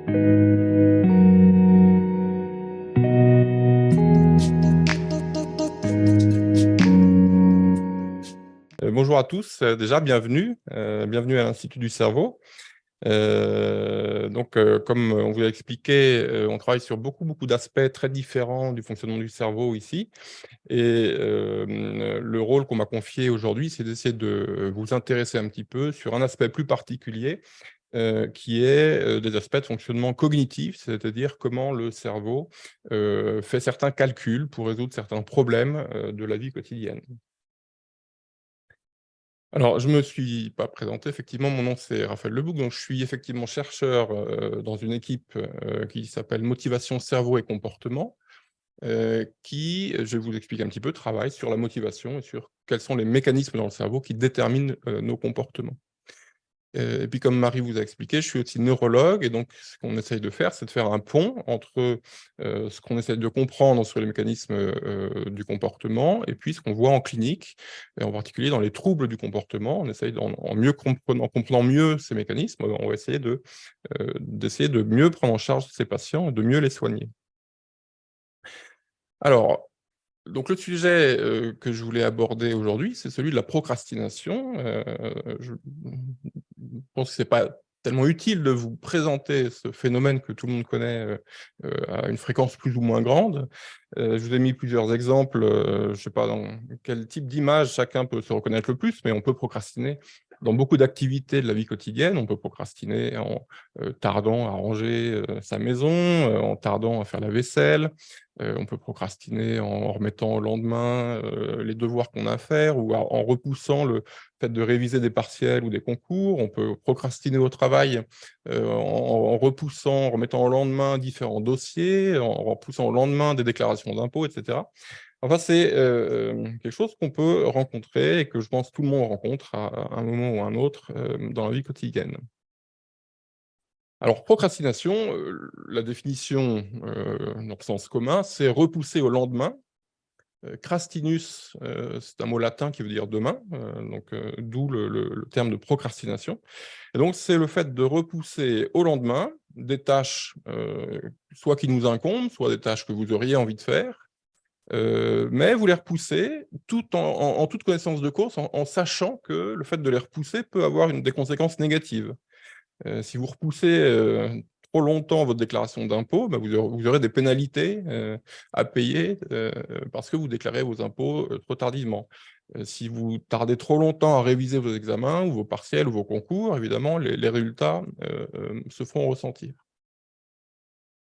Bonjour à tous, déjà bienvenue, bienvenue à l'Institut du cerveau. Comme on vous l'a expliqué, on travaille sur beaucoup d'aspects très différents du fonctionnement du cerveau ici et le rôle qu'on m'a confié aujourd'hui, c'est d'essayer de vous intéresser un petit peu sur un aspect plus particulier, qui est, des aspects de fonctionnement cognitif, c'est-à-dire comment le cerveau, fait certains calculs pour résoudre certains problèmes, de la vie quotidienne. Alors, je me suis pas présenté, effectivement, mon nom c'est Raphaël Lebouc, donc je suis effectivement chercheur, dans une équipe, qui s'appelle Motivation, Cerveau et Comportement, qui, je vais vous expliquer un petit peu, travaille sur la motivation et sur quels sont les mécanismes dans le cerveau qui déterminent, nos comportements. Et puis comme Marie vous a expliqué, je suis aussi neurologue et donc ce qu'on essaye de faire, c'est de faire un pont entre, ce qu'on essaie de comprendre sur les mécanismes, du comportement et puis ce qu'on voit en clinique et en particulier dans les troubles du comportement. On essaye en comprenant mieux ces mécanismes, on va essayer d'essayer de mieux prendre en charge ces patients et de mieux les soigner. Alors, donc le sujet, que je voulais aborder aujourd'hui, c'est celui de la procrastination. Je pense que c'est pas tellement utile de vous présenter ce phénomène que tout le monde connaît, à une fréquence plus ou moins grande. Je vous ai mis plusieurs exemples, je ne sais pas dans quel type d'image chacun peut se reconnaître le plus, mais on peut procrastiner dans beaucoup d'activités de la vie quotidienne. On peut procrastiner en, tardant à ranger, sa maison, en tardant à faire la vaisselle. On peut procrastiner en remettant au lendemain, les devoirs qu'on a à faire ou en repoussant le fait de réviser des partiels ou des concours. On peut procrastiner au travail, en repoussant, en remettant au lendemain différents dossiers, en repoussant au lendemain des déclarations d'impôts et cetera. Enfin, c'est, quelque chose qu'on peut rencontrer et que je pense tout le monde rencontre à un moment ou à un autre, dans la vie quotidienne. Alors procrastination, la définition, dans le sens commun, c'est repousser au lendemain. Crastinus, c'est un mot latin qui veut dire demain, d'où le terme de procrastination et donc c'est le fait de repousser au lendemain des tâches, soit qui nous incombent, soit des tâches que vous auriez envie de faire, mais vous les repoussez tout en toute connaissance de cause, en sachant que le fait de les repousser peut avoir des conséquences négatives. Si vous repoussez, trop longtemps votre déclaration d'impôts, bah, vous aurez des pénalités, à payer, parce que vous déclarez vos impôts, trop tardivement. Si vous tardez trop longtemps à réviser vos examens ou vos partiels ou vos concours, évidemment les résultats, se feront ressentir.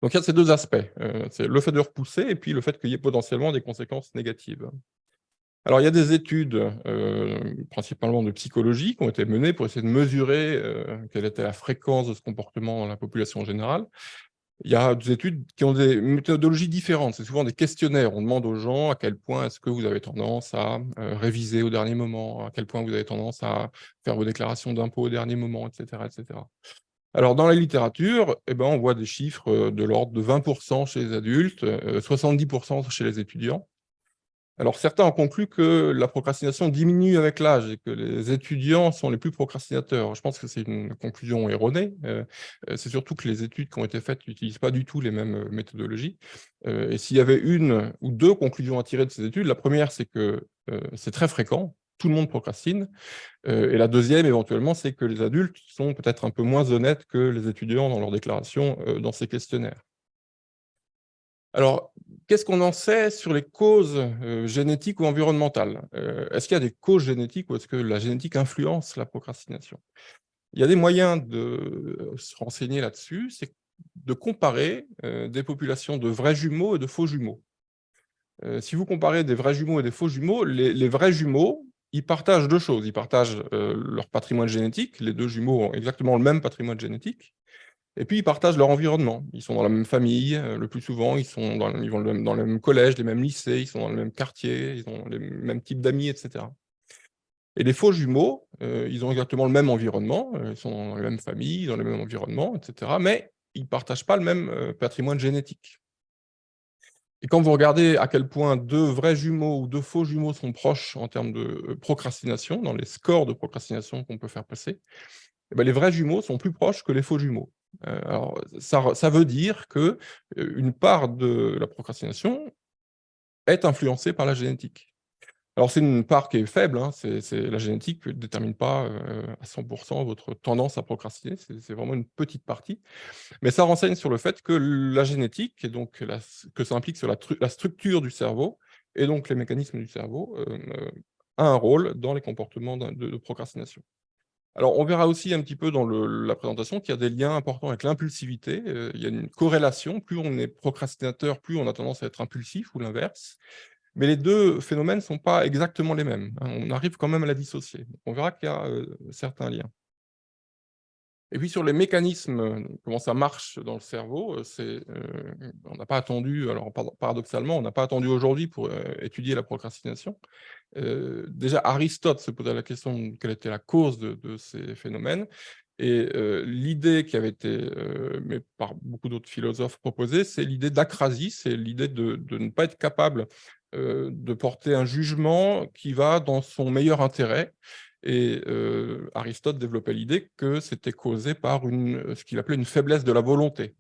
Donc il y a ces 2 aspects, c'est le fait de repousser et puis le fait qu'il y ait potentiellement des conséquences négatives. Alors, il y a des études, principalement de psychologie, qui ont été menées pour essayer de mesurer, quelle était la fréquence de ce comportement dans la population générale. Il y a des études qui ont des méthodologies différentes. C'est souvent des questionnaires. On demande aux gens à quel point est-ce que vous avez tendance à, réviser au dernier moment, à quel point vous avez tendance à faire vos déclarations d'impôts au dernier moment, et cetera, et cetera. Alors dans la littérature, eh ben, on voit des chiffres, de l'ordre de 20 chez les adultes, 70 chez les étudiants. Alors certains ont conclu que la procrastination diminue avec l'âge et que les étudiants sont les plus procrastinateurs. Je pense que c'est une conclusion erronée, c'est surtout que les études qui ont été faites n'utilisent pas du tout les mêmes, méthodologies, et s'il y avait une ou 2 conclusions à tirer de ces études, la première c'est que, c'est très fréquent, tout le monde procrastine, et la deuxième éventuellement, c'est que les adultes sont peut-être un peu moins honnêtes que les étudiants dans leurs déclarations, dans ces questionnaires. Alors, qu'est-ce qu'on en sait sur les causes, génétiques ou environnementales? Est-ce qu'il y a des causes génétiques ou est-ce que la génétique influence la procrastination? Il y a des moyens de se renseigner là-dessus, c'est de comparer, des populations de vrais jumeaux et de faux jumeaux. Si vous comparez des vrais jumeaux et des faux jumeaux, les vrais jumeaux, ils partagent 2 choses. Ils partagent, leur patrimoine génétique, les 2 jumeaux ont exactement le même patrimoine génétique et puis ils partagent leur environnement. Ils sont dans la même famille, le plus souvent, ils vont dans le même collège, les mêmes lycées, ils sont dans le même quartier, ils ont les mêmes types d'amis et cetera. Et les faux jumeaux, ils ont exactement le même environnement, ils sont dans la même famille, dans le même environnement et cetera, mais ils partagent pas le même, patrimoine génétique. Et quand vous regardez à quel point 2 vrais jumeaux ou 2 faux jumeaux sont proches en termes de, procrastination, dans les scores de procrastination qu'on peut faire passer, et bah, les vrais jumeaux sont plus proches que les faux jumeaux. Alors ça veut dire que, une part de la procrastination est influencée par la génétique. Alors c'est une part qui est faible, hein, c'est la génétique ne détermine pas, à 100 votre tendance à procrastiner, c'est vraiment une petite partie. Mais ça renseigne sur le fait que la génétique et donc que ça implique sur la structure du cerveau et donc les mécanismes du cerveau, a un rôle dans les comportements de procrastination. Alors on verra aussi un petit peu dans la présentation qu'il y a des liens importants avec l'impulsivité, il y a une corrélation, plus on est procrastinateur, plus on a tendance à être impulsif ou l'inverse. Mais les 2 phénomènes ne sont pas exactement les mêmes, hein, on arrive quand même à la dissocier. On verra qu'il y a, certains liens. Et puis sur les mécanismes, comment ça marche dans le cerveau, on n'a pas attendu, alors paradoxalement, on n'a pas attendu aujourd'hui pour, étudier la procrastination. Déjà Aristote se posait la question de quelle était la cause de ces phénomènes et l'idée qui avait été, mais par beaucoup d'autres philosophes proposée, c'est l'idée d'acrasie, c'est l'idée de ne pas être capable, de porter un jugement qui va dans son meilleur intérêt et Aristote développait l'idée que c'était causé par ce qu'il appelait une faiblesse de la volonté.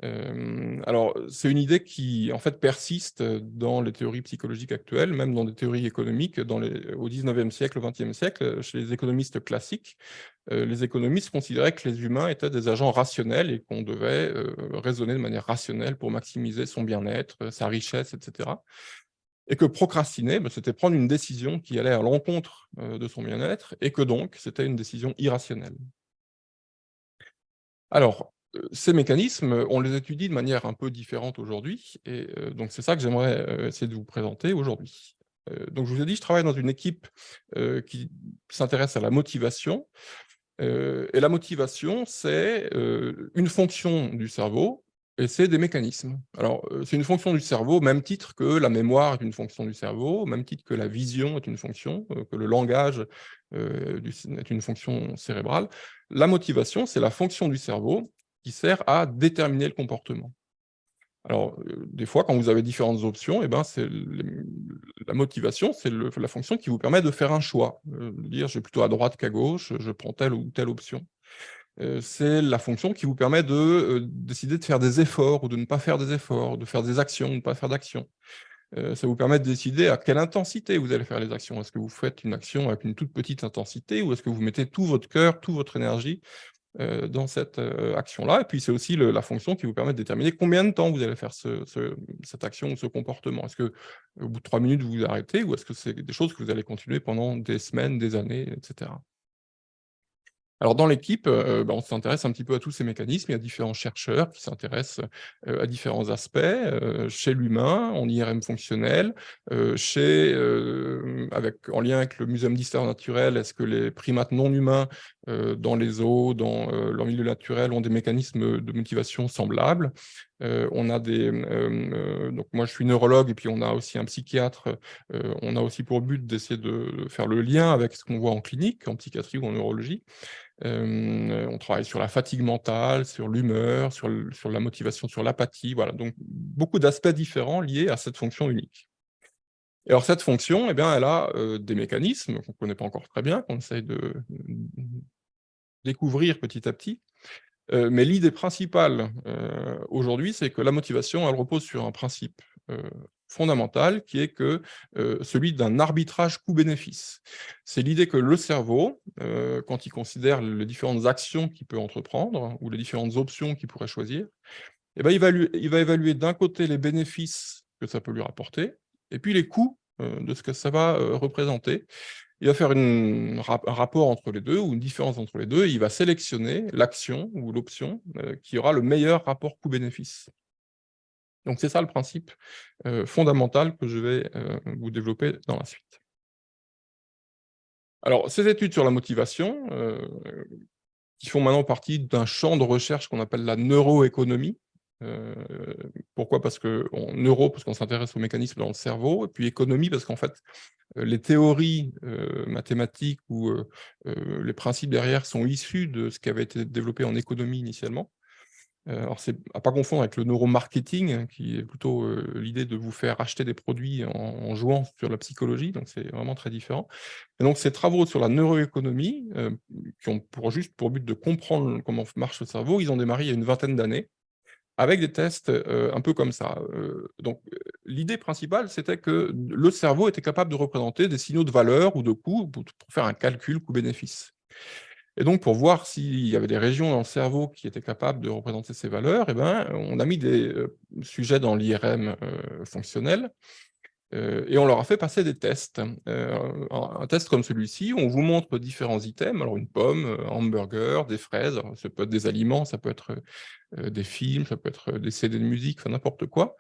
Alors, c'est une idée qui, en fait, persiste dans les théories psychologiques actuelles, même dans des théories économiques au 19e siècle, au 20e siècle, chez les économistes classiques. Les économistes considéraient que les humains étaient des agents rationnels et qu'on devait raisonner de manière rationnelle pour maximiser son bien-être, sa richesse, etc. Et que procrastiner, bah, c'était prendre une décision qui allait à l'encontre de son bien-être et que donc c'était une décision irrationnelle. Alors, ces mécanismes, on les étudie de manière un peu différente aujourd'hui et donc c'est ça que j'aimerais, essayer de vous présenter aujourd'hui. Donc je vous ai dit, je travaille dans une équipe, qui s'intéresse à la motivation, et la motivation, c'est, une fonction du cerveau et c'est des mécanismes. Alors, c'est une fonction du cerveau au même titre que la mémoire est une fonction du cerveau, au même titre que la vision est une fonction, que le langage, est une fonction cérébrale. La motivation, c'est la fonction du cerveau qui sert à déterminer le comportement. Alors, des fois, quand vous avez différentes options et ben, la motivation, c'est la fonction qui vous permet de faire un choix, dire: «Je vais plutôt à droite qu'à gauche, je prends telle ou telle option». C'est la fonction qui vous permet de, décider de faire des efforts ou de ne pas faire des efforts, de faire des actions ou de ne pas faire d'actions. Ça vous permet de décider à quelle intensité vous allez faire les actions. Est-ce que vous faites une action avec une toute petite intensité ou est-ce que vous mettez tout votre cœur, toute votre énergie, dans cette, action-là? Et puis c'est aussi la fonction qui vous permet de déterminer combien de temps vous allez faire cette action ou ce comportement. Est-ce que au bout de 3 minutes, vous vous arrêtez ou est-ce que c'est des choses que vous allez continuer pendant des semaines, des années, et cetera? Alors dans l'équipe, bah, on s'intéresse un petit peu à tous ces mécanismes. Il y a différents chercheurs qui s'intéressent, à différents aspects, chez l'humain, en IRM fonctionnel, en lien avec le Muséum d'histoire naturelle, est-ce que les primates non humains, dans les zoos, dans, leur milieu naturel, ont des mécanismes de motivation semblables? On a donc moi je suis neurologue et puis on a aussi un psychiatre, on a aussi pour but d'essayer de faire le lien avec ce qu'on voit en clinique, en psychiatrie ou en neurologie. On travaille sur la fatigue mentale, sur l'humeur, sur la motivation, sur l'apathie, voilà, donc beaucoup d'aspects différents liés à cette fonction unique. Et alors cette fonction, eh bien, elle a, des mécanismes qu'on ne connaît pas encore très bien, qu'on essaye de découvrir petit à petit. Mais l'idée principale, aujourd'hui, c'est que la motivation, elle repose sur un principe, heu, fondamental qui est que, celui d'un arbitrage coût-bénéfice. C'est l'idée que le cerveau, quand il considère les différentes actions qu'il peut entreprendre ou les différentes options qu'il pourrait choisir, et ben, il va évaluer d'un côté les bénéfices que ça peut lui rapporter et puis les coûts, de ce que ça va, représenter. Il va faire un rapport entre les 2 ou une différence entre les 2. Et il va sélectionner l'action ou l'option, qui aura le meilleur rapport coût-bénéfice. Donc c'est ça le principe, fondamental que je vais, vous développer dans la suite. Alors ces études sur la motivation, qui font maintenant partie d'un champ de recherche qu'on appelle la neuroéconomie. Heu, Pourquoi? Parce qu'on s'intéresse aux mécanismes dans le cerveau et puis économie parce qu'en fait, les théories, mathématiques ou les principes derrière sont issus de ce qui avait été développé en économie initialement. Alors c'est à pas confondre avec le neuromarketing, hein, qui est plutôt, l'idée de vous faire acheter des produits en jouant sur la psychologie, donc c'est vraiment très différent. Et donc ces travaux sur la neuroéconomie, qui ont juste pour but de comprendre comment marche le cerveau, ils ont démarré il y a une vingtaine d'années avec des tests, un peu comme ça, l'idée principale, c'était que le cerveau était capable de représenter des signaux de valeur ou de coût pour faire un calcul coût-bénéfice. Et donc pour voir s'il y avait des régions dans le cerveau qui étaient capables de représenter ces valeurs, et ben, on a mis des, sujets dans l'IRM, fonctionnel, et on leur a fait passer des tests. Un test comme celui-ci, on vous montre différents items, alors une pomme, un hamburger, des fraises, alors ça peut être des aliments, ça peut être, des films, ça peut être des CD de musique, enfin n'importe quoi.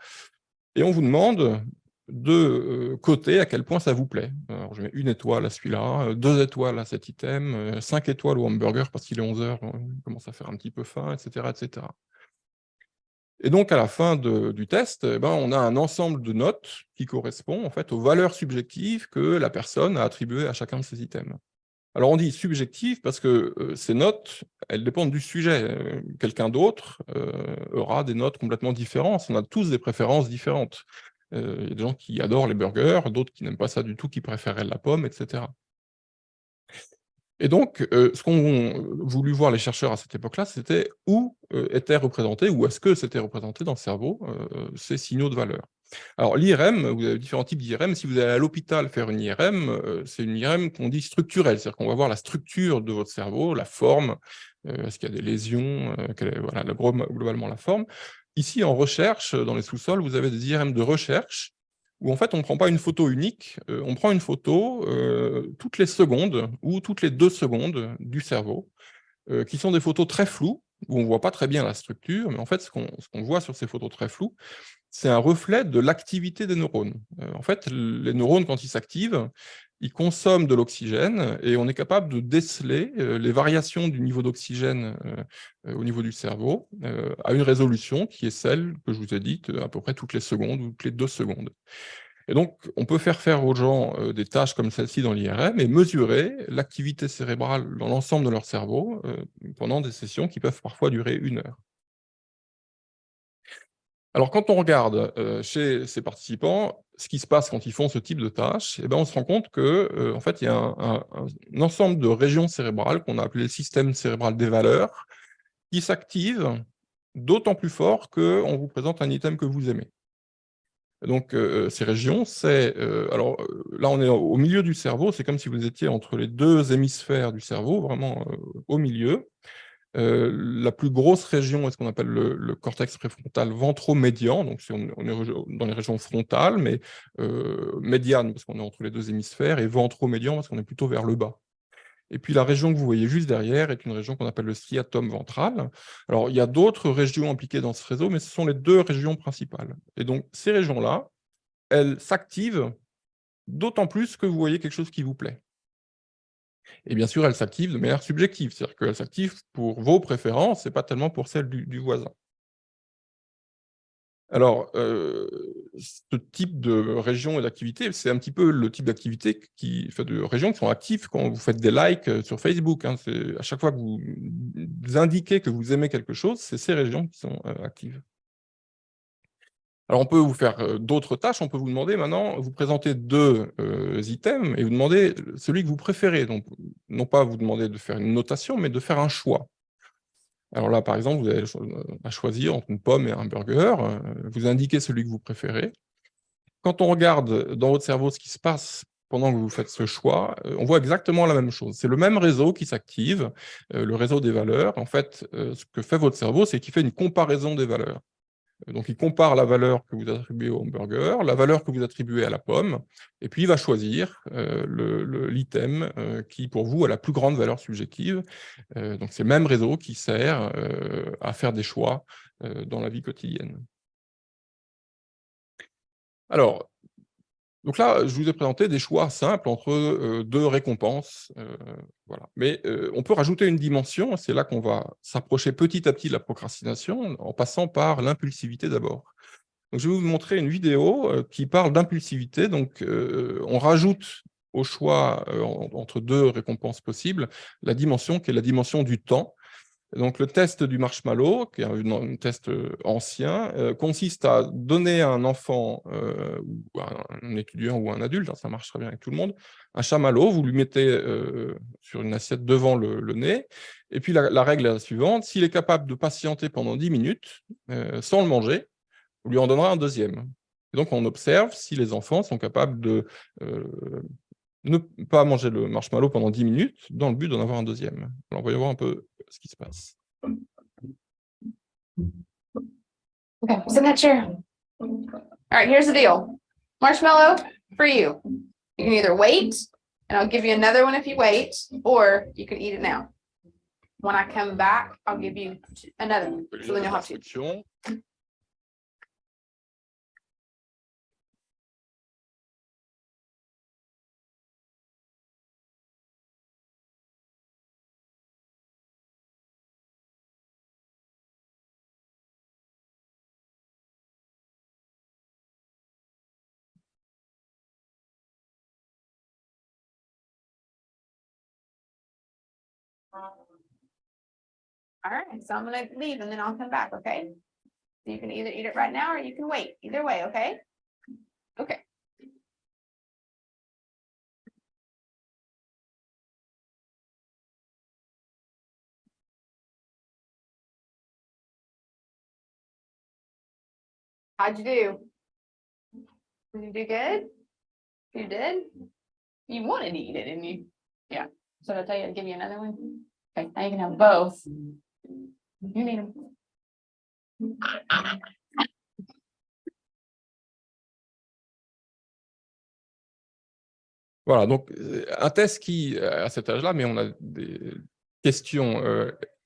Et on vous demande de, coter à quel point ça vous plaît. Alors je mets 1 étoile à celui-là, 2 étoiles à cet item, 5 étoiles au hamburger parce qu'il est 11 h, il commence à faire un petit peu faim, et cetera, et cetera. Et donc à la fin du test, eh ben, on a un ensemble de notes qui correspond en fait aux valeurs subjectives que la personne a attribuées à chacun de ces items. Alors on dit subjectif parce que, ces notes, elles dépendent du sujet, quelqu'un d'autre, aura des notes complètement différentes. On a tous des préférences différentes. Il y a des gens qui adorent les burgers, d'autres qui n'aiment pas ça du tout, qui préféreraient la pomme, et cetera. Et donc, ce qu'ont voulu voir les chercheurs à cette époque-là, c'était où, étaient représentés, où est-ce que c'était représenté dans le cerveau, ces signaux de valeur. Alors l'IRM, vous avez différents types d'IRM. Si vous allez à l'hôpital faire une IRM, c'est une IRM qu'on dit structurelle, c'est-à-dire qu'on va voir la structure de votre cerveau, la forme, est-ce qu'il y a des lésions, quelle est voilà, globalement la forme. Ici, en recherche, dans les sous-sols, vous avez des IRM de recherche où en fait on ne prend pas une photo unique, on prend une photo, toutes les secondes ou toutes les 2 secondes du cerveau, qui sont des photos très floues, où on ne voit pas très bien la structure, mais en fait ce qu'on voit sur ces photos très floues, c'est un reflet de l'activité des neurones. En fait, les neurones, quand ils s'activent, ils consomment de l'oxygène et on est capable de déceler, les variations du niveau d'oxygène, au niveau du cerveau, à une résolution qui est celle que je vous ai dite, à peu près toutes les secondes ou toutes les 2 secondes. Et donc, on peut faire aux gens, des tâches comme celle-ci dans l'IRM et mesurer l'activité cérébrale dans l'ensemble de leur cerveau, pendant des sessions qui peuvent parfois durer 1 heure. Alors quand on regarde, chez ces participants, ce qui se passe quand ils font ce type de tâches, et ben, on se rend compte que, en fait, il y a un ensemble de régions cérébrales qu'on a appelé le système cérébral des valeurs, qui s'active d'autant plus fort qu'on vous présente un item que vous aimez. Donc, ces régions, c'est, alors, là, on est au milieu du cerveau, c'est comme si vous étiez entre les 2 hémisphères du cerveau, vraiment, au milieu. La plus grosse région est ce qu'on appelle le cortex préfrontal ventromédian, donc c'est on est dans les régions frontales, mais médiane parce qu'on est entre les 2 hémisphères et ventromédian parce qu'on est plutôt vers le bas. Et puis la région que vous voyez juste derrière est une région qu'on appelle le striatum ventral. Alors il y a d'autres régions impliquées dans ce réseau, mais ce sont les 2 régions principales. Et donc ces régions-là, elles s'activent d'autant plus que vous voyez quelque chose qui vous plaît. Et bien sûr, elles s'activent de manière subjective, c'est-à-dire qu'elles s'activent pour vos préférences et pas tellement pour celles du voisin. Alors, ce type de région et d'activité, c'est un petit peu le type d'activité enfin de régions qui sont actives quand vous faites des likes, sur Facebook, hein. C'est à chaque fois que vous indiquez que vous aimez quelque chose, c'est ces régions qui sont, actives. Alors on peut vous faire, d'autres tâches, on peut vous demander maintenant, vous présenter 2 items et vous demander celui que vous préférez. Donc, non pas vous demander de faire une notation, mais de faire un choix. Alors là, par exemple, vous avez à choisir entre une pomme et un burger, vous indiquez celui que vous préférez. Quand on regarde dans votre cerveau ce qui se passe pendant que vous faites ce choix, on voit exactement la même chose. C'est le même réseau qui s'active, le réseau des valeurs. En fait, ce que fait votre cerveau, c'est qu'il fait une comparaison des valeurs. Donc il compare la valeur que vous attribuez au hamburger, la valeur que vous attribuez à la pomme, et puis il va choisir, l'item, qui pour vous a la plus grande valeur subjective. Donc c'est le même réseau qui sert, à faire des choix, dans la vie quotidienne. Alors, donc là, je vous ai présenté des choix simples entre, 2 récompenses, voilà. Mais, on peut rajouter une dimension, c'est là qu'on va s'approcher petit à petit de la procrastination, en passant par l'impulsivité d'abord. Donc je vais vous montrer une vidéo, qui parle d'impulsivité. Donc, on rajoute au choix, entre 2 récompenses possibles, la dimension qui est la dimension du temps. Donc, le test du marshmallow, qui est un test ancien, consiste à donner à un enfant, ou à un étudiant ou un adulte, hein, ça marche très bien avec tout le monde, un chamallow, vous lui mettez sur une assiette devant le nez, et puis la règle est la suivante, s'il est capable de patienter pendant 10 minutes sans le manger, on lui en donnera un deuxième. Et donc, on observe si les enfants sont capables de ne pas manger le marshmallow pendant 10 minutes dans le but d'en avoir un deuxième. Alors, voyons voir un peu ce qui se passe. Okay, sit in that chair. All right, here's the deal. Marshmallow for you. You can either wait, and I'll give you another one if you wait, or you can eat it now. When I come back, I'll give you another one. So then you'll have to. All right, so I'm gonna leave and then I'll come back, okay? So you can either eat it right now or you can wait. Either way, okay? Okay. How'd you do? Did you do good? You did? You wanted to eat it, didn't you? Yeah. So did I tell you to give you another one? Okay, now you can have both. You need them. Voilà, donc un test qui, à cet âge-là, mais on a des questions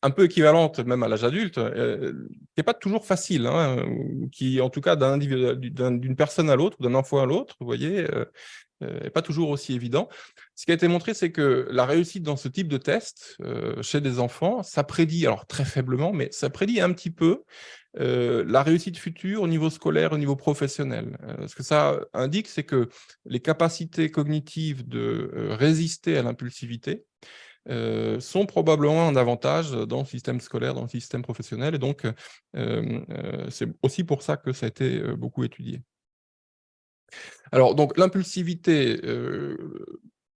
un peu équivalentes même à l'âge adulte, qui n'est pas toujours facile, hein, qui, en tout cas, d'une personne à l'autre, d'un enfant à l'autre, vous voyez, n'est pas toujours aussi évident. Ce qui a été montré, c'est que la réussite dans ce type de test, chez des enfants, ça prédit, alors très faiblement, mais ça prédit un petit peu la réussite future au niveau scolaire, au niveau professionnel. Ce que ça indique, c'est que les capacités cognitives de résister à l'impulsivité sont probablement un avantage dans le système scolaire, dans le système professionnel. Et donc, c'est aussi pour ça que ça a été beaucoup étudié. Alors, donc, l'impulsivité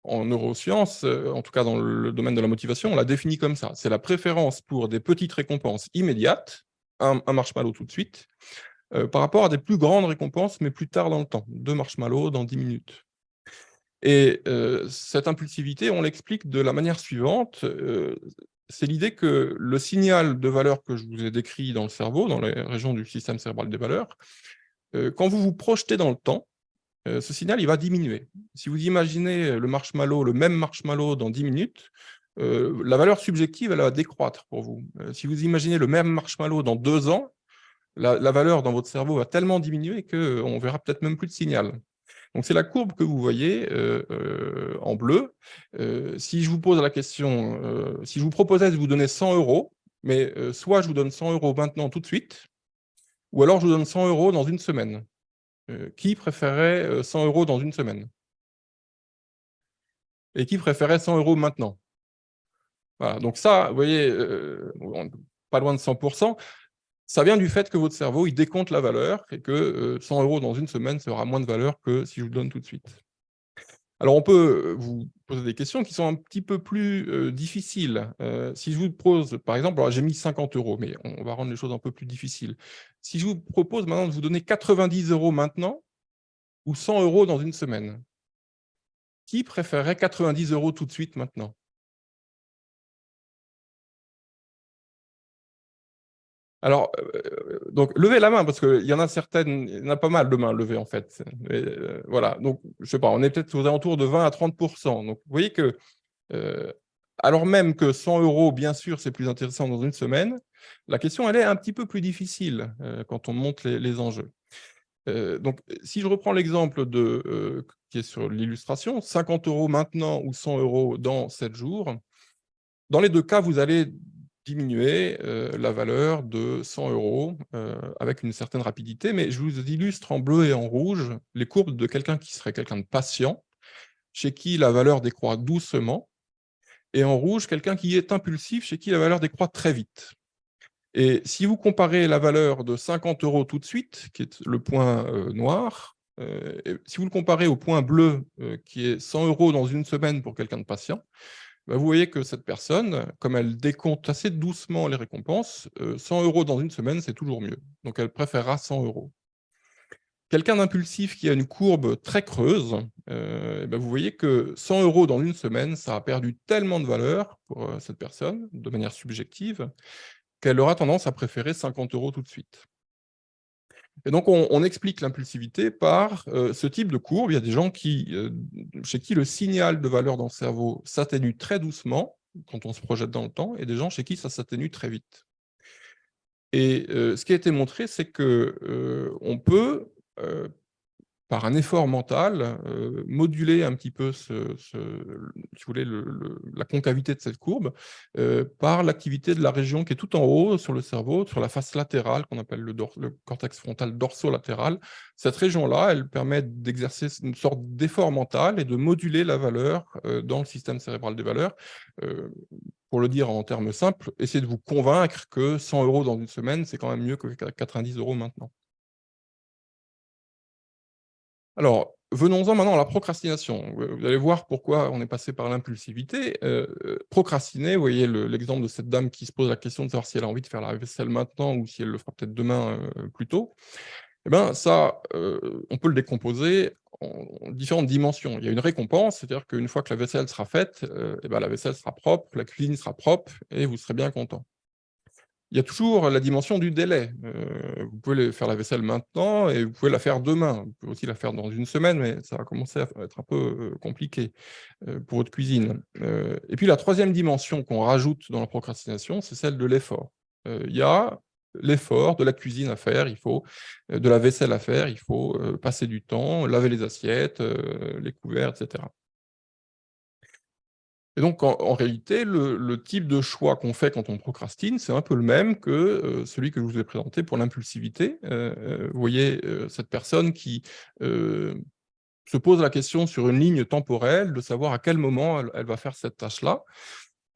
en neurosciences, en tout cas dans le domaine de la motivation, on la définit comme ça. C'est la préférence pour des petites récompenses immédiates, un marshmallow tout de suite, par rapport à des plus grandes récompenses, mais plus tard dans le temps, 2 marshmallows dans 10 minutes. Et cette impulsivité, on l'explique de la manière suivante, c'est l'idée que le signal de valeur que je vous ai décrit dans le cerveau, dans les régions du système cérébral des valeurs, quand vous vous projetez dans le temps, ce signal, il va diminuer. Si vous imaginez le même marshmallow dans 10 minutes, la valeur subjective, elle va décroître pour vous. Si vous imaginez le même marshmallow dans 2 ans, la valeur dans votre cerveau va tellement diminuer qu'on verra peut-être même plus de signal. Donc, c'est la courbe que vous voyez en bleu. Si je vous pose la question, si je vous proposais de vous donner 100 €, mais soit je vous donne 100 € maintenant tout de suite, ou alors je vous donne 100 € dans une semaine. Qui préférait 100 € dans une semaine? Et qui préférait 100 € maintenant? Voilà, donc ça, vous voyez, pas loin de 100 %, ça vient du fait que votre cerveau, il décompte la valeur et que 100 € dans une semaine, ça aura moins de valeur que si je vous le donne tout de suite. Alors, on peut vous poser des questions qui sont un petit peu plus difficiles. Si je vous pose, par exemple, alors j'ai mis 50 €, mais on va rendre les choses un peu plus difficiles. Si je vous propose maintenant de vous donner 90 € maintenant ou 100 € dans une semaine, qui préférerait 90 € tout de suite maintenant? Alors, donc levez la main parce qu'il y en a certaines, il y en a pas mal de mains levées en fait. Voilà, donc je sais pas, on est peut-être aux alentours de 20 à 30 %. Donc vous voyez que, alors même que 100 € bien sûr, c'est plus intéressant dans une semaine, la question elle est un petit peu plus difficile, quand on monte les enjeux. Donc si je reprends l'exemple qui est sur l'illustration, 50 € maintenant ou 100 € dans 7 jours, dans les 2 cas, vous allez diminuer la valeur de 100 € avec une certaine rapidité, mais je vous illustre en bleu et en rouge les courbes de quelqu'un qui serait quelqu'un de patient, chez qui la valeur décroît doucement et en rouge, quelqu'un qui est impulsif, chez qui la valeur décroît très vite. Et si vous comparez la valeur de 50 € tout de suite, qui est le point noir, et si vous le comparez au point bleu, qui est 100 € dans une semaine pour quelqu'un de patient, bah, vous voyez que cette personne, comme elle décompte assez doucement les récompenses, 100 € dans une semaine, c'est toujours mieux. Donc elle préférera 100 €. Quelqu'un d'impulsif qui a une courbe très creuse, et bah, vous voyez que 100 € dans une semaine, ça a perdu tellement de valeur pour, cette personne, de manière subjective, qu'elle aura tendance à préférer 50 € tout de suite. Et donc on explique l'impulsivité par, ce type de courbe. Il y a des gens chez qui le signal de valeur dans le cerveau s'atténue très doucement, quand on se projette dans le temps, et des gens chez qui ça s'atténue très vite. Et ce qui a été montré, c'est que, on peut, par un effort mental, moduler un petit peu si vous voulez, la concavité de cette courbe, par l'activité de la région qui est tout en haut sur le cerveau, sur la face latérale, qu'on appelle le cortex frontal dorsolatéral. Cette région-là, elle permet d'exercer une sorte d'effort mental et de moduler la valeur, dans le système cérébral des valeurs. Heu, pour le dire en termes simples, essayez de vous convaincre que 100 € dans une semaine, c'est quand même mieux que 90 € maintenant. Alors, venons-en maintenant à la procrastination. Vous allez voir pourquoi on est passé par l'impulsivité. Procrastiner, vous voyez l'exemple de cette dame qui se pose la question de savoir si elle a envie de faire la vaisselle maintenant ou si elle le fera peut-être demain, plus tôt. Eh ben ça, on peut le décomposer en différentes dimensions. Il y a une récompense, c'est-à-dire qu'une fois que la vaisselle sera faite, et ben la vaisselle sera propre, la cuisine sera propre et vous serez bien content. Il y a toujours la dimension du délai. Vous pouvez faire la vaisselle maintenant et vous pouvez la faire demain. Vous pouvez aussi la faire dans une semaine, mais ça va commencer à être un peu, compliqué, pour votre cuisine. Et puis la troisième dimension qu'on rajoute dans la procrastination, c'est celle de l'effort. Il y a l'effort de la cuisine à faire, il faut, de la vaisselle à faire, il faut, passer du temps, laver les assiettes, les couverts, et cetera. Et donc en réalité, le type de choix qu'on fait quand on procrastine, c'est un peu le même que, celui que je vous ai présenté pour l'impulsivité. Vous voyez, cette personne qui, heu, se pose la question sur une ligne temporelle de savoir à quel moment elle va faire cette tâche-là.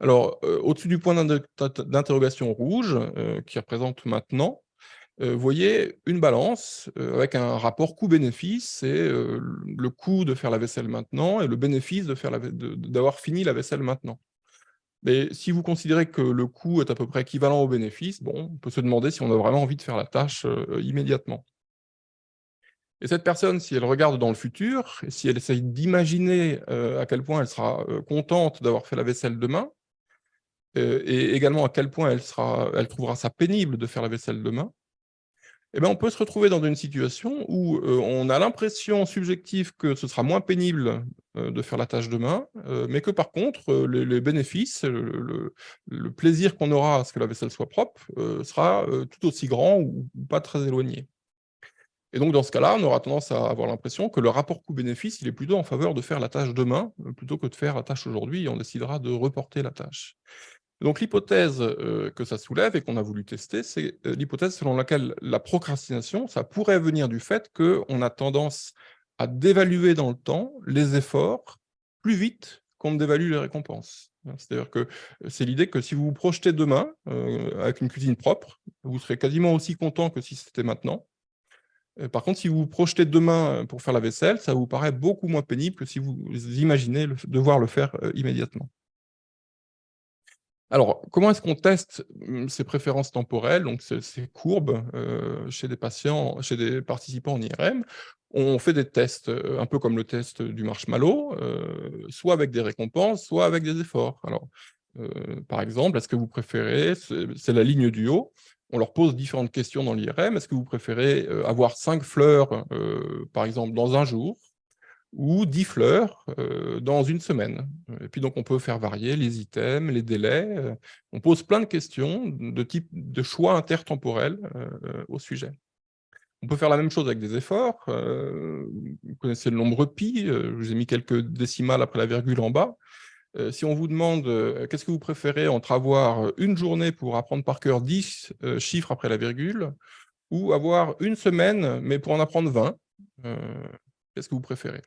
Alors, au-dessus du point d'interrogation rouge, qui représente maintenant, vous voyez une balance, avec un rapport coût-bénéfice. C'est, le coût de faire la vaisselle maintenant et le bénéfice de faire la vai de d'avoir fini la vaisselle maintenant. Mais si vous considérez que le coût est à peu près équivalent au bénéfice, bon, on peut se demander si on a vraiment envie de faire la tâche, immédiatement. Et cette personne, si elle regarde dans le futur et si elle essaye d'imaginer, à quel point elle sera, contente d'avoir fait la vaisselle demain, et également à quel point elle trouvera ça pénible de faire la vaisselle demain, eh ben, on peut se retrouver dans une situation où, on a l'impression subjective que ce sera moins pénible, de faire la tâche demain, mais que par contre, les bénéfices, le plaisir qu'on aura à ce que la vaisselle soit propre, sera, tout aussi grand ou pas très éloigné. Et donc dans ce cas-là, on aura tendance à avoir l'impression que le rapport coût-bénéfice, il est plutôt en faveur de faire la tâche demain, plutôt que de faire la tâche aujourd'hui, et on décidera de reporter la tâche. Donc l'hypothèse, que ça soulève et qu'on a voulu tester, c'est, l'hypothèse selon laquelle la procrastination, ça pourrait venir du fait qu'on a tendance à dévaluer dans le temps les efforts plus vite qu'on ne dévalue les récompenses. Hein, c'est-à-dire que, c'est l'idée que si vous vous projetez demain, avec une cuisine propre, vous serez quasiment aussi content que si c'était maintenant. Par contre, si vous vous projetez demain, pour faire la vaisselle, ça vous paraît beaucoup moins pénible que si vous imaginez devoir le faire, immédiatement. Alors, comment est-ce qu'on teste, ces préférences temporelles, donc ces courbes, chez des patients, chez des participants en IRM? On fait des tests, un peu comme le test du marshmallow, soit avec des récompenses, soit avec des efforts. Alors, par exemple, est-ce que vous préférez c'est la ligne du haut, on leur pose différentes questions dans l'IRM. Est-ce que vous préférez, avoir 5 fleurs, par exemple, dans un jour? Ou 10 fleurs, dans une semaine. Et puis donc on peut faire varier les items, les délais, on pose plein de questions de type de choix intertemporels, au sujet. On peut faire la même chose avec des efforts, vous connaissez le nombre pi, je vous ai mis quelques décimales après la virgule en bas. Si on vous demande, qu'est-ce que vous préférez entre avoir, une journée pour apprendre par cœur 10, chiffres après la virgule, ou avoir une semaine, mais pour en apprendre 20, heu, qu'est-ce que vous préférez?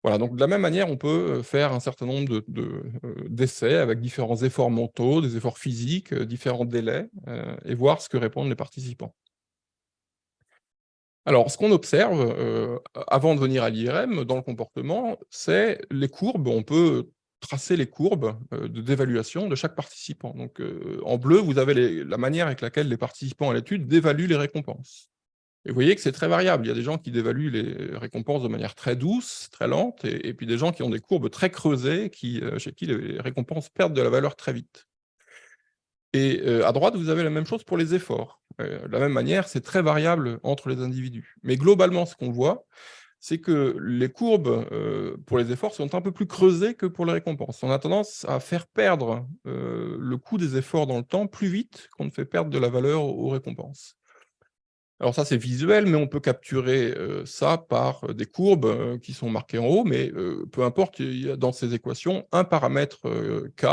Voilà, donc de la même manière, on peut faire un certain nombre d'essais avec différents efforts mentaux, des efforts physiques, différents délais, et voir ce que répondent les participants. Alors, ce qu'on observe, avant de venir à l'IRM, dans le comportement, c'est les courbes. On peut tracer les courbes, d'évaluation de chaque participant. Donc, en bleu, vous avez la manière avec laquelle les participants à l'étude dévaluent les récompenses. Et vous voyez que c'est très variable. Il y a des gens qui dévaluent les récompenses de manière très douce, très lente, et puis des gens qui ont des courbes très creusées, chez qui les récompenses perdent de la valeur très vite. Et à droite, vous avez la même chose pour les efforts. De la même manière, c'est très variable entre les individus. Mais globalement, ce qu'on voit, c'est que les courbes, pour les efforts sont un peu plus creusées que pour les récompenses. On a tendance à faire perdre, le coût des efforts dans le temps plus vite qu'on ne fait perdre de la valeur aux récompenses. Alors ça, c'est visuel, mais on peut capturer, ça par, des courbes, qui sont marquées en haut, mais, peu importe, il y a dans ces équations un paramètre, K,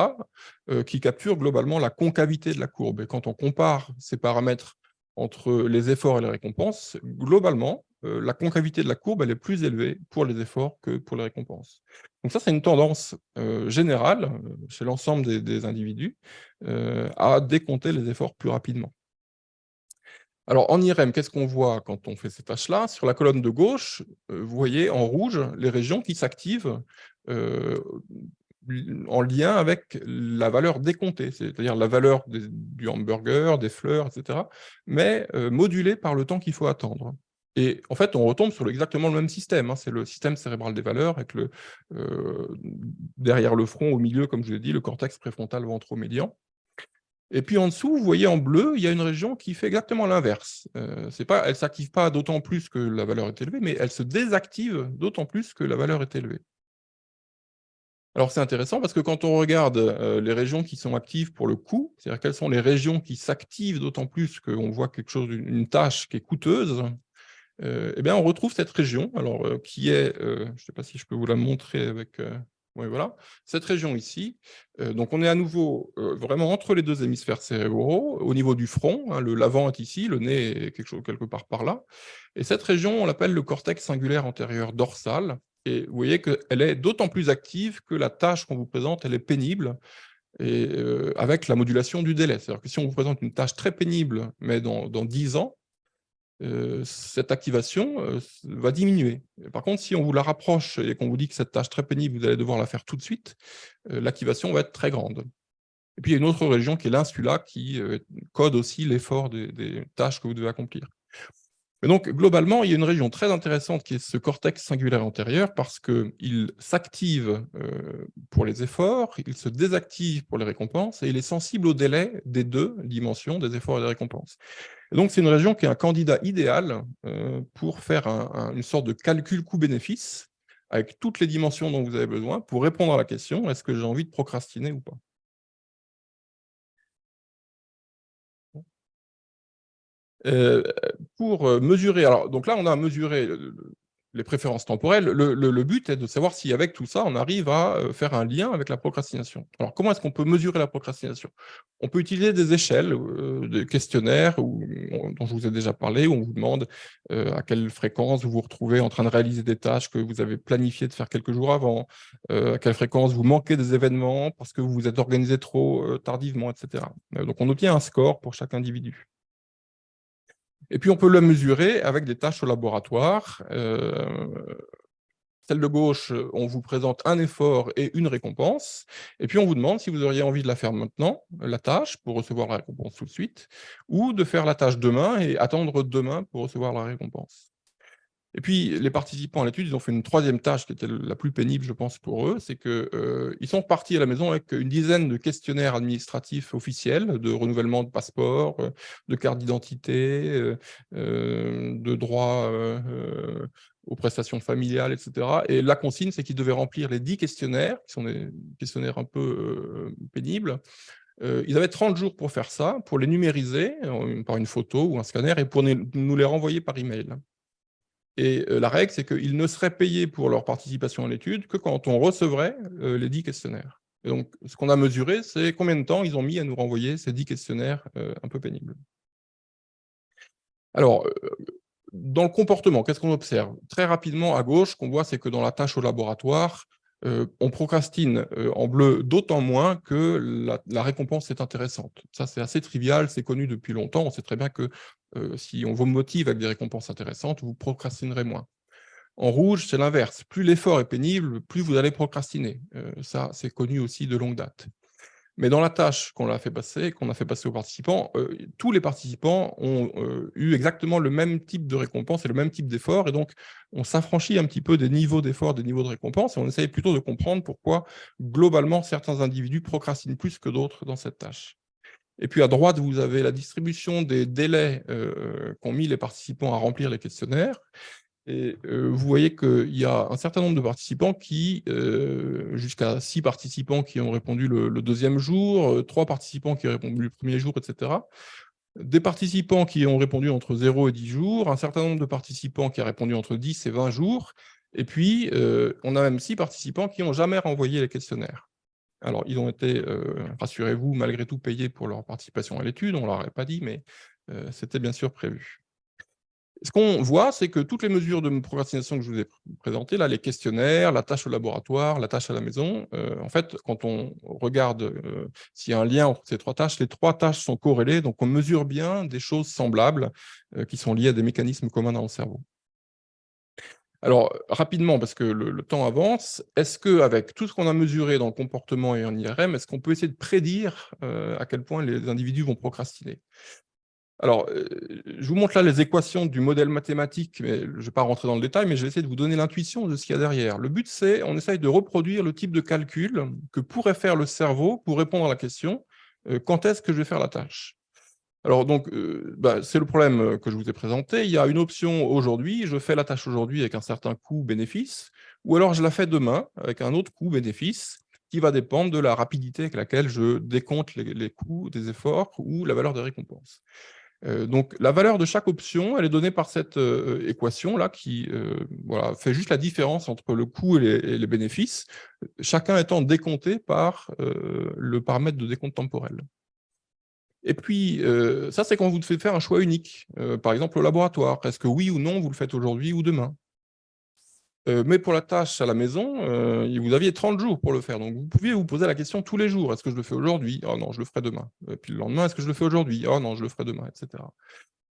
qui capture globalement la concavité de la courbe. Et quand on compare ces paramètres entre les efforts et les récompenses, globalement, la concavité de la courbe, elle est plus élevée pour les efforts que pour les récompenses. Donc ça, c'est une tendance, générale, chez l'ensemble des individus, à décompter les efforts plus rapidement. Alors, en IRM, qu'est-ce qu'on voit quand on fait ces tâches-là? Sur la colonne de gauche, vous voyez en rouge les régions qui s'activent, heu, en lien avec la valeur décomptée, c'est-à-dire la valeur du hamburger, des fleurs, et cetera, mais modulée par le temps qu'il faut attendre. Et en fait, on retombe sur exactement le même système, hein. C'est le système cérébral des valeurs avec heu, derrière le front, au milieu, comme je vous l'ai dit, le cortex préfrontal ventromédian. Et puis en dessous, vous voyez en bleu, il y a une région qui fait exactement l'inverse. Elle ne s'active pas d'autant plus que la valeur est élevée, mais elle se désactive d'autant plus que la valeur est élevée. Alors c'est intéressant parce que quand on regarde, les régions qui sont actives pour le coût, c'est-à-dire quelles sont les régions qui s'activent d'autant plus qu'on voit quelque chose, une tâche qui est coûteuse, et bien on retrouve cette région, alors, qui est, je ne sais pas si je peux vous la montrer avec, ouais, voilà, cette région ici. Donc on est à nouveau, vraiment entre les 2 hémisphères cérébraux, au niveau du front, hein, l'avant est ici, le nez est quelque part par là, et cette région, on l'appelle le cortex singulaire antérieur dorsal, et vous voyez qu'elle est d'autant plus active que la tâche qu'on vous présente, elle est pénible, et avec la modulation du délai. C'est-à-dire que si on vous présente une tâche très pénible, mais dans 10 ans, cette activation, va diminuer. Par contre, si on vous la rapproche et qu'on vous dit que cette tâche très pénible, vous allez devoir la faire tout de suite, l'activation va être très grande. Et puis il y a une autre région qui est l'insula qui, code aussi l'effort des tâches que vous devez accomplir. Et donc globalement, il y a une région très intéressante qui est ce cortex singulaire antérieur parce qu'il s'active, pour les efforts, il se désactive pour les récompenses et il est sensible au délai des 2 dimensions, des efforts et des récompenses. Et donc, c'est une région qui est un candidat idéal, pour faire une sorte de calcul coût-bénéfice, avec toutes les dimensions dont vous avez besoin pour répondre à la question: «Est-ce que j'ai envie de procrastiner ou pas?» Heu, pour, mesurer, alors donc là, on a mesuré les préférences temporelles. Le but est de savoir si avec tout ça, on arrive à, faire un lien avec la procrastination. Alors comment est-ce qu'on peut mesurer la procrastination? On peut utiliser des échelles, des questionnaires dont je vous ai déjà parlé, où on vous demande, à quelle fréquence vous vous retrouvez en train de réaliser des tâches que vous avez planifié de faire quelques jours avant, à quelle fréquence vous manquez des événements parce que vous vous êtes organisé trop, tardivement, et cetera. Donc on obtient un score pour chaque individu. Et puis on peut le mesurer avec des tâches au laboratoire. Celle de gauche, on vous présente un effort et une récompense, et puis on vous demande si vous auriez envie de la faire maintenant, la tâche, pour recevoir la récompense tout de suite, ou de faire la tâche demain et attendre demain pour recevoir la récompense. Et puis, les participants à l'étude, ils ont fait une troisième tâche qui était la plus pénible, je pense, pour eux, c'est que, ils sont partis à la maison avec une dizaine de questionnaires administratifs officiels, de renouvellement de passeport, de carte d'identité, de droit, aux prestations familiales, et cetera. Et la consigne, c'est qu'ils devaient remplir les 10 questionnaires, qui sont des questionnaires un peu, pénibles. Ils avaient 30 jours pour faire ça, pour les numériser, par une photo ou un scanner, et pour nous les renvoyer par email. Et la règle, c'est qu'ils ne seraient payés pour leur participation à l'étude que quand on recevrait, les 10 questionnaires. Et donc ce qu'on a mesuré, c'est combien de temps ils ont mis à nous renvoyer ces 10 questionnaires, un peu pénibles. Alors, dans le comportement, qu'est-ce qu'on observe? Très rapidement, à gauche, ce qu'on voit, c'est que dans la tâche au laboratoire, on procrastine en bleu d'autant moins que la récompense est intéressante. Ça, c'est assez trivial, c'est connu depuis longtemps. On sait très bien que si on vous motive avec des récompenses intéressantes, vous procrastinerez moins. En rouge, c'est l'inverse. Plus l'effort est pénible, plus vous allez procrastiner. Ça, c'est connu aussi de longue date. Mais dans la tâche qu'on a fait passer aux participants, tous les participants ont eu exactement le même type de récompense et le même type d'effort. Et donc, on s'affranchit un petit peu des niveaux d'effort, des niveaux de récompense, et on essaye plutôt de comprendre pourquoi, globalement, certains individus procrastinent plus que d'autres dans cette tâche. Et puis à droite, vous avez la distribution des délais qu'ont mis les participants à remplir les questionnaires. Et vous voyez qu'il y a un certain nombre de participants jusqu'à 6 participants qui ont répondu le deuxième jour, 3 participants qui ont répondu le premier jour, etc. Des participants qui ont répondu entre 0 et 10 jours, un certain nombre de participants qui ont répondu entre 10 et 20 jours, et puis on a même 6 participants qui n'ont jamais renvoyé les questionnaires. Alors, ils ont été, rassurez-vous, malgré tout payés pour leur participation à l'étude, on ne leur avait pas dit, mais c'était bien sûr prévu. Ce qu'on voit, c'est que toutes les mesures de procrastination que je vous ai présentées, là, les questionnaires, la tâche au laboratoire, la tâche à la maison, en fait, quand on regarde s'il y a un lien entre ces 3 tâches, les 3 tâches sont corrélées, donc on mesure bien des choses semblables qui sont liées à des mécanismes communs dans le cerveau. Alors, rapidement, parce que le temps avance, est-ce qu'avec tout ce qu'on a mesuré dans le comportement et en IRM, est-ce qu'on peut essayer de prédire à quel point les individus vont procrastiner? Alors, je vous montre là les équations du modèle mathématique, mais je ne vais pas rentrer dans le détail, mais je vais essayer de vous donner l'intuition de ce qu'il y a derrière. Le but, c'est on essaye de reproduire le type de calcul que pourrait faire le cerveau pour répondre à la question quand est-ce que je vais faire la tâche? Alors donc, c'est le problème que je vous ai présenté. Il y a une option aujourd'hui, je fais la tâche aujourd'hui avec un certain coût-bénéfice, ou alors je la fais demain avec un autre coût-bénéfice qui va dépendre de la rapidité avec laquelle je décompte les coûts des efforts ou la valeur des récompenses. Donc la valeur de chaque option, elle est donnée par cette équation-là qui voilà, fait juste la différence entre le coût et les bénéfices, chacun étant décompté par le paramètre de décompte temporel. Et puis, ça, c'est quand vous devez faire un choix unique. Par exemple, au laboratoire, est-ce que oui ou non, vous le faites aujourd'hui ou demain? Mais pour la tâche à la maison, vous aviez 30 jours pour le faire. Donc, vous pouviez vous poser la question tous les jours. Est-ce que je le fais aujourd'hui? Oh non, je le ferai demain. Et puis le lendemain, est-ce que je le fais aujourd'hui? Oh non, je le ferai demain, etc.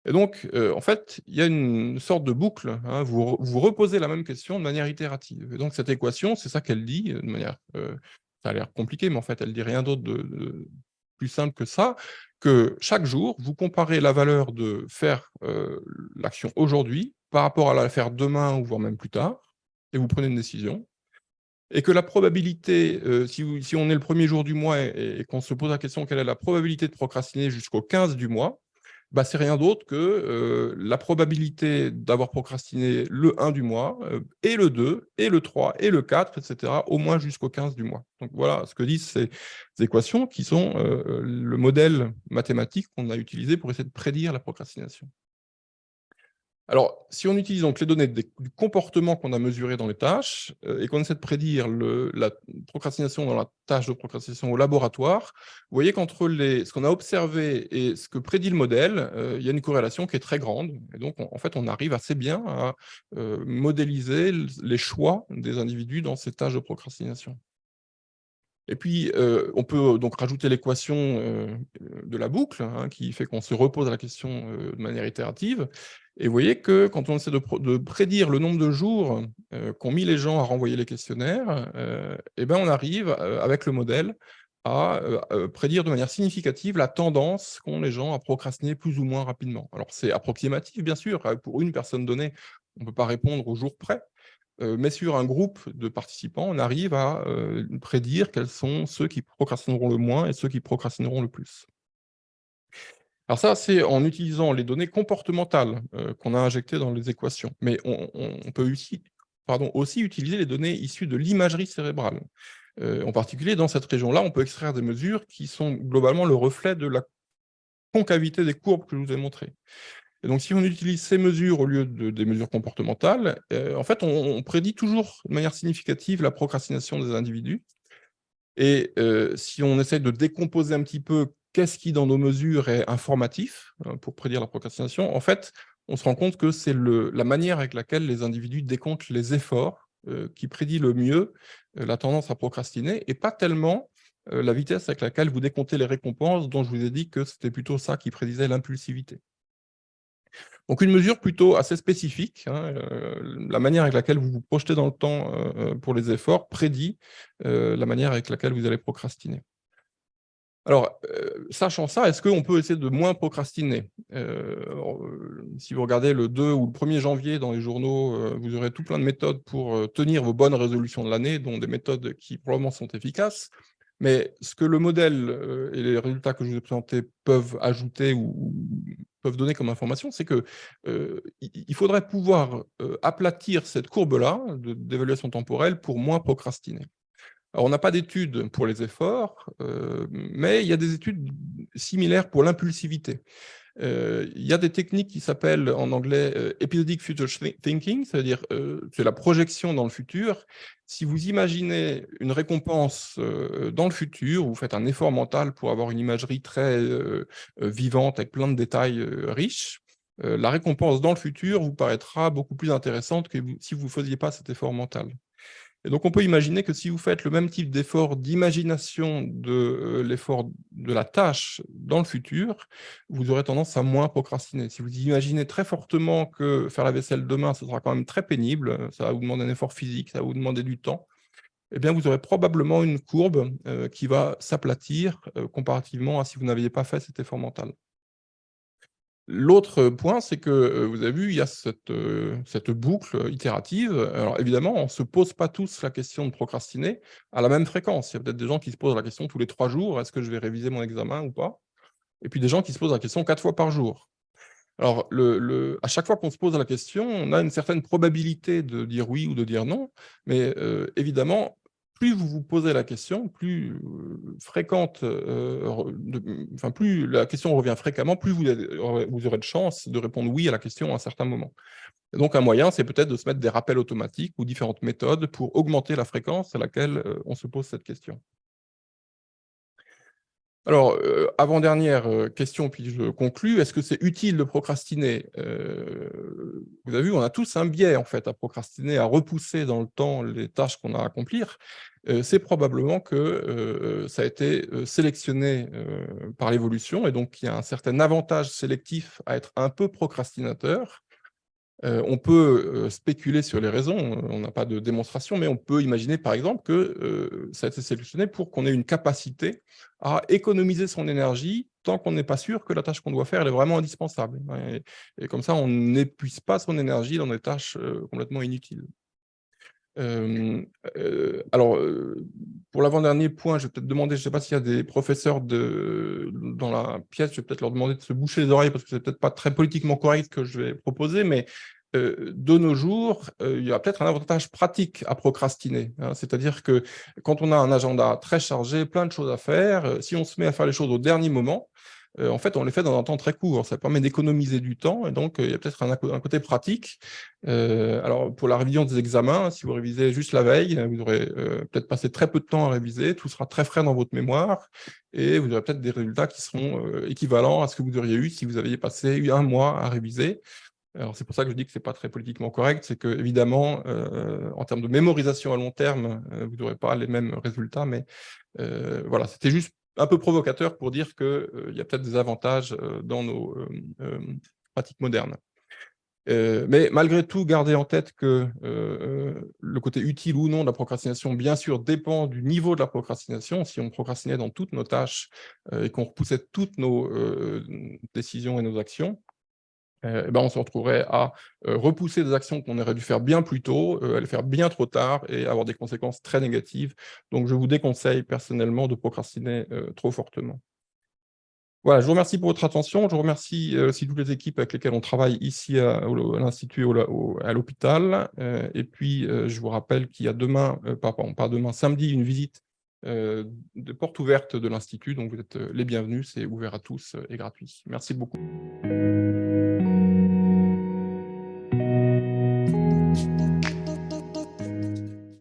Et donc, en fait, il y a une sorte de boucle. Hein, vous reposez la même question de manière itérative. Et donc, cette équation, c'est ça qu'elle dit, de manière. Ça a l'air compliqué, mais en fait, elle dit rien d'autre de plus simple que ça, que chaque jour, vous comparez la valeur de faire l'action aujourd'hui par rapport à la faire demain ou voire même plus tard, et vous prenez une décision. Et que la probabilité, si on est le premier jour du mois et qu'on se pose la question quelle est la probabilité de procrastiner jusqu'au 15 du mois, bah, c'est rien d'autre que la probabilité d'avoir procrastiné le 1 du mois, et le 2, et le 3, et le 4, etc., au moins jusqu'au 15 du mois. Donc voilà ce que disent ces équations qui sont le modèle mathématique qu'on a utilisé pour essayer de prédire la procrastination. Alors, si on utilise donc les données du comportement qu'on a mesuré dans les tâches et qu'on essaie de prédire la procrastination dans la tâche de procrastination au laboratoire, vous voyez qu'entre ce qu'on a observé et ce que prédit le modèle, il y a une corrélation qui est très grande. Et donc, en fait, on arrive assez bien à modéliser les choix des individus dans ces tâches de procrastination. Et puis, on peut donc rajouter l'équation de la boucle, hein, qui fait qu'on se repose la question de manière itérative. Et vous voyez que quand on essaie de prédire le nombre de jours qu'ont mis les gens à renvoyer les questionnaires, eh ben, on arrive avec le modèle à prédire de manière significative la tendance qu'ont les gens à procrastiner plus ou moins rapidement. Alors c'est approximatif, bien sûr, pour une personne donnée, on ne peut pas répondre au jour près, mais sur un groupe de participants, on arrive à prédire quels sont ceux qui procrastineront le moins et ceux qui procrastineront le plus. Alors ça, c'est en utilisant les données comportementales qu'on a injectées dans les équations. Mais on peut aussi utiliser les données issues de l'imagerie cérébrale. En particulier, dans cette région-là, on peut extraire des mesures qui sont globalement le reflet de la concavité des courbes que je vous ai montrées. Et donc, si on utilise ces mesures au lieu des mesures comportementales, en fait, on prédit toujours de manière significative la procrastination des individus. Et si on essaie de décomposer un petit peu qu'est-ce qui, dans nos mesures, est informatif pour prédire la procrastination, en fait, on se rend compte que c'est la manière avec laquelle les individus décomptent les efforts qui prédit le mieux la tendance à procrastiner, et pas tellement la vitesse avec laquelle vous décomptez les récompenses, dont je vous ai dit que c'était plutôt ça qui prédisait l'impulsivité. Donc une mesure plutôt assez spécifique, hein, la manière avec laquelle vous vous projetez dans le temps pour les efforts prédit la manière avec laquelle vous allez procrastiner. Alors, sachant ça, est-ce qu'on peut essayer de moins procrastiner? Si vous regardez le 2 ou le 1er janvier dans les journaux, vous aurez tout plein de méthodes pour tenir vos bonnes résolutions de l'année, dont des méthodes qui probablement sont efficaces. Mais ce que le modèle et les résultats que je vous ai présentés peuvent ajouter ou peuvent donner comme information, c'est que il faudrait pouvoir aplatir cette courbe-là d'évaluation temporelle pour moins procrastiner. Alors, on n'a pas d'études pour les efforts, mais il y a des études similaires pour l'impulsivité. Il y a des techniques qui s'appellent en anglais episodic future thinking, c'est-à-dire c'est la projection dans le futur. Si vous imaginez une récompense dans le futur, vous faites un effort mental pour avoir une imagerie très vivante avec plein de détails riches, la récompense dans le futur vous paraîtra beaucoup plus intéressante que si vous ne faisiez pas cet effort mental. Et donc, on peut imaginer que si vous faites le même type d'effort d'imagination de l'effort de la tâche dans le futur, vous aurez tendance à moins procrastiner. Si vous imaginez très fortement que faire la vaisselle demain, ce sera quand même très pénible, ça va vous demander un effort physique, ça va vous demander du temps, eh bien, vous aurez probablement une courbe qui va s'aplatir comparativement à si vous n'aviez pas fait cet effort mental. L'autre point, c'est que, vous avez vu, il y a cette boucle itérative. Alors évidemment, on ne se pose pas tous la question de procrastiner à la même fréquence. Il y a peut-être des gens qui se posent la question tous les 3 jours: «Est-ce que je vais réviser mon examen ou pas?» Et puis des gens qui se posent la question 4 fois par jour. Alors à chaque fois qu'on se pose la question, on a une certaine probabilité de dire oui ou de dire non, mais évidemment, plus vous vous posez la question, plus fréquente, enfin plus la question revient fréquemment, plus vous aurez de chances de répondre oui à la question à un certain moment. Et donc un moyen, c'est peut-être de se mettre des rappels automatiques ou différentes méthodes pour augmenter la fréquence à laquelle on se pose cette question. Alors, avant-dernière question, puis je conclus. Est-ce que c'est utile de procrastiner? Vous avez vu, on a tous un biais, en fait, à procrastiner, à repousser dans le temps les tâches qu'on a à accomplir. C'est probablement que ça a été sélectionné par l'évolution, et donc il y a un certain avantage sélectif à être un peu procrastinateur. On peut spéculer sur les raisons, on n'a pas de démonstration, mais on peut imaginer par exemple que ça a été sélectionné pour qu'on ait une capacité à économiser son énergie tant qu'on n'est pas sûr que la tâche qu'on doit faire elle est vraiment indispensable, et comme ça on n'épuise pas son énergie dans des tâches complètement inutiles. Alors, pour l'avant-dernier point, je vais peut-être demander, je ne sais pas s'il y a des professeurs dans la pièce, je vais peut-être leur demander de se boucher les oreilles parce que c'est peut-être pas très politiquement correct que je vais proposer, mais de nos jours, il y a peut-être un avantage pratique à procrastiner, hein. C'est-à-dire que quand on a un agenda très chargé, plein de choses à faire, si on se met à faire les choses au dernier moment, en fait, on les fait dans un temps très court. Ça permet d'économiser du temps, et donc il y a peut-être un côté pratique. Alors pour la révision des examens, si vous révisez juste la veille, vous aurez peut-être passé très peu de temps à réviser, tout sera très frais dans votre mémoire, et vous aurez peut-être des résultats qui seront équivalents à ce que vous auriez eu si vous aviez passé 1 mois à réviser. Alors c'est pour ça que je dis que c'est pas très politiquement correct, c'est qu'évidemment, en termes de mémorisation à long terme, vous n'aurez pas les mêmes résultats, mais voilà, c'était juste un peu provocateur pour dire qu'il y a peut-être des avantages dans nos pratiques modernes. Mais malgré tout, gardez en tête que le côté utile ou non de la procrastination, bien sûr, dépend du niveau de la procrastination. Si on procrastinait dans toutes nos tâches et qu'on repoussait toutes nos décisions et nos actions, eh ben, on se retrouverait à repousser des actions qu'on aurait dû faire bien plus tôt, à les faire bien trop tard et avoir des conséquences très négatives. Donc je vous déconseille personnellement de procrastiner trop fortement. Voilà, je vous remercie pour votre attention. Je remercie aussi toutes les équipes avec lesquelles on travaille ici à l'Institut, à l'hôpital. Et puis, je vous rappelle qu'il y a demain, pardon, pas demain, samedi, une visite de porte ouverte de l'Institut. Donc, vous êtes les bienvenus. C'est ouvert à tous et gratuit. Merci beaucoup.